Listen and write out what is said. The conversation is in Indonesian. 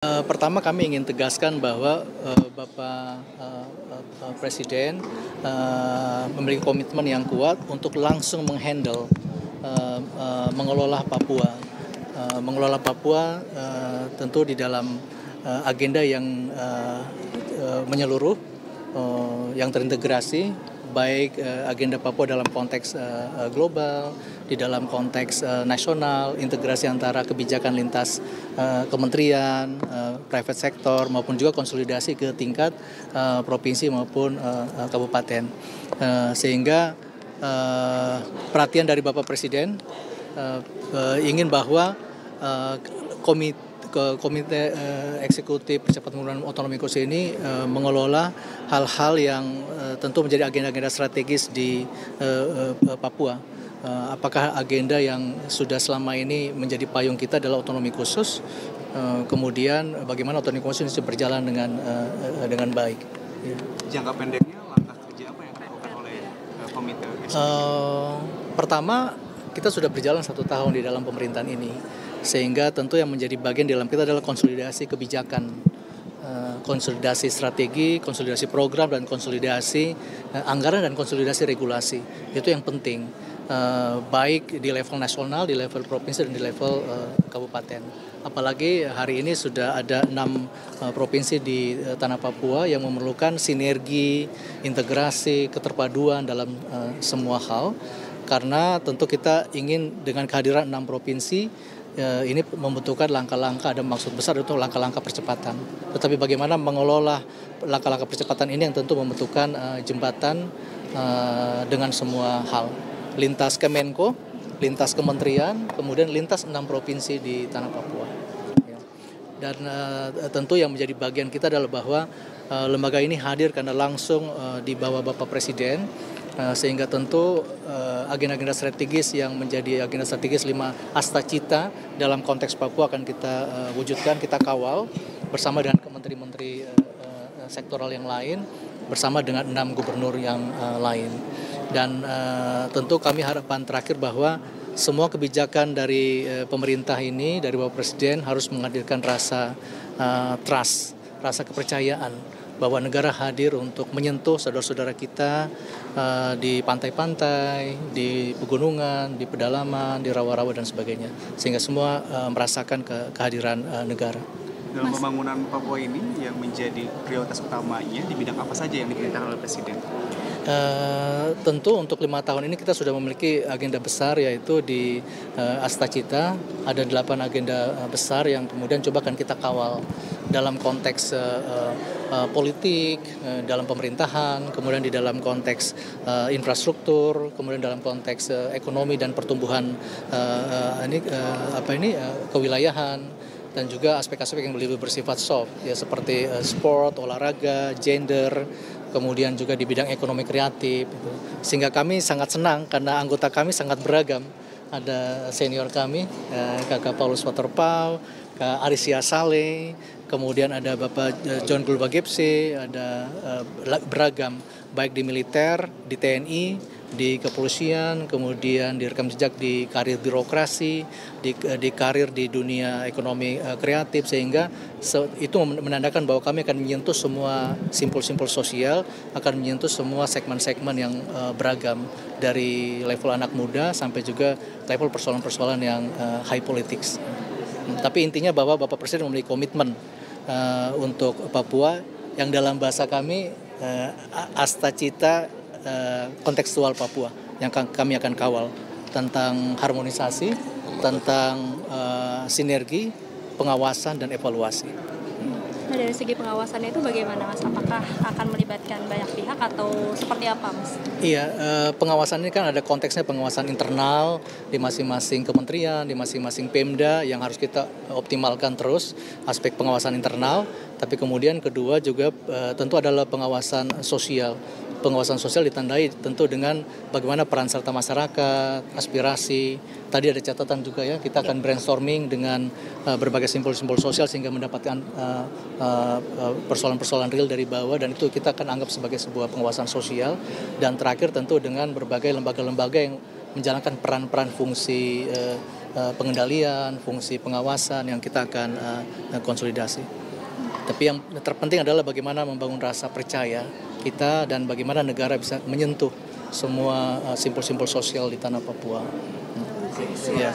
Pertama kami ingin tegaskan bahwa Bapak Presiden memiliki komitmen yang kuat untuk langsung menghandle mengelola Papua. Mengelola Papua tentu di dalam agenda yang menyeluruh, yang terintegrasi, baik agenda Papua dalam konteks global, di dalam konteks nasional, integrasi antara kebijakan lintas kementerian, private sector, maupun juga konsolidasi ke tingkat provinsi maupun kabupaten. Sehingga perhatian dari Bapak Presiden ingin bahwa Komite Eksekutif Percepatan Pembangunan Otonomi Khusus ini mengelola hal-hal yang tentu menjadi agenda-agenda strategis di Papua. Apakah agenda yang sudah selama ini menjadi payung kita adalah otonomi khusus, kemudian bagaimana otonomi khusus ini berjalan dengan baik. Ya. Jangka pendeknya langkah kerja apa yang dilakukan oleh Komite Eksekutif? Pertama, kita sudah berjalan 1 tahun di dalam pemerintahan ini, sehingga tentu yang menjadi bagian dalam kita adalah konsolidasi kebijakan, konsolidasi strategi, konsolidasi program, dan konsolidasi anggaran dan konsolidasi regulasi. Itu yang penting, baik di level nasional, di level provinsi, dan di level kabupaten. Apalagi hari ini sudah ada 6 provinsi di tanah Papua yang memerlukan sinergi, integrasi, keterpaduan dalam semua hal. Karena tentu kita ingin dengan kehadiran 6 provinsi, ini membutuhkan langkah-langkah, ada maksud besar itu langkah-langkah percepatan. Tetapi bagaimana mengelola langkah-langkah percepatan ini yang tentu membutuhkan jembatan dengan semua hal. Lintas Kemenko, lintas kementerian, kemudian lintas 6 provinsi di tanah Papua. Dan tentu yang menjadi bagian kita adalah bahwa lembaga ini hadir karena langsung di bawah Bapak Presiden, sehingga tentu agenda-agenda strategis yang menjadi agenda strategis 5 Astacita dalam konteks Papua akan kita wujudkan, kita kawal bersama dengan menteri-menteri sektoral yang lain, bersama dengan 6 gubernur yang lain. Dan tentu kami harapan terakhir bahwa semua kebijakan dari pemerintah ini, dari Bapak Presiden harus menghadirkan rasa trust, rasa kepercayaan bahwa negara hadir untuk menyentuh saudara-saudara kita di pantai-pantai, di pegunungan, di pedalaman, di rawa-rawa dan sebagainya, sehingga semua merasakan kehadiran negara. Dalam pembangunan Papua ini yang menjadi prioritas utamanya di bidang apa saja yang diperintahkan oleh Presiden? Tentu untuk 5 tahun ini kita sudah memiliki agenda besar, yaitu di Astacita ada 8 agenda besar yang kemudian coba akan kita kawal dalam konteks politik, dalam pemerintahan, kemudian di dalam konteks infrastruktur, kemudian dalam konteks ekonomi dan pertumbuhan kewilayahan, dan juga aspek-aspek yang lebih bersifat soft, ya seperti sport, olahraga, gender, kemudian juga di bidang ekonomi kreatif. Sehingga kami sangat senang karena anggota kami sangat beragam. Ada senior kami, Kakak Paulus Waterpau, Kak Arisia Saleh, kemudian ada Bapak John Gulbagepse, ada beragam, baik di militer, di TNI, di kepolisian, kemudian di rekam jejak di karir birokrasi, di karir di dunia ekonomi kreatif, sehingga itu menandakan bahwa kami akan menyentuh semua simpul-simpul sosial, akan menyentuh semua segmen-segmen yang beragam, dari level anak muda sampai juga level persoalan-persoalan yang high politics. Tapi intinya bahwa Bapak Presiden memiliki komitmen untuk Papua yang dalam bahasa kami Astacita kontekstual Papua yang kami akan kawal, tentang harmonisasi, tentang sinergi, pengawasan, dan evaluasi. Nah, dari segi pengawasannya itu bagaimana, Mas? Apakah akan melibatkan banyak pihak atau seperti apa, Mas? Iya, pengawasan ini kan ada konteksnya pengawasan internal di masing-masing kementerian, di masing-masing Pemda yang harus kita optimalkan terus aspek pengawasan internal. Tapi kemudian kedua juga tentu adalah pengawasan sosial. Pengawasan sosial ditandai tentu dengan bagaimana peran serta masyarakat, aspirasi. Tadi ada catatan juga ya, kita akan brainstorming dengan berbagai simpul-simpul sosial sehingga mendapatkan persoalan-persoalan real dari bawah, dan itu kita akan anggap sebagai sebuah pengawasan sosial. Dan terakhir tentu dengan berbagai lembaga-lembaga yang menjalankan peran-peran fungsi pengendalian, fungsi pengawasan yang kita akan konsolidasi. Tapi yang terpenting adalah bagaimana membangun rasa percaya kita dan bagaimana negara bisa menyentuh semua simpul-simpul sosial di tanah Papua. Ya.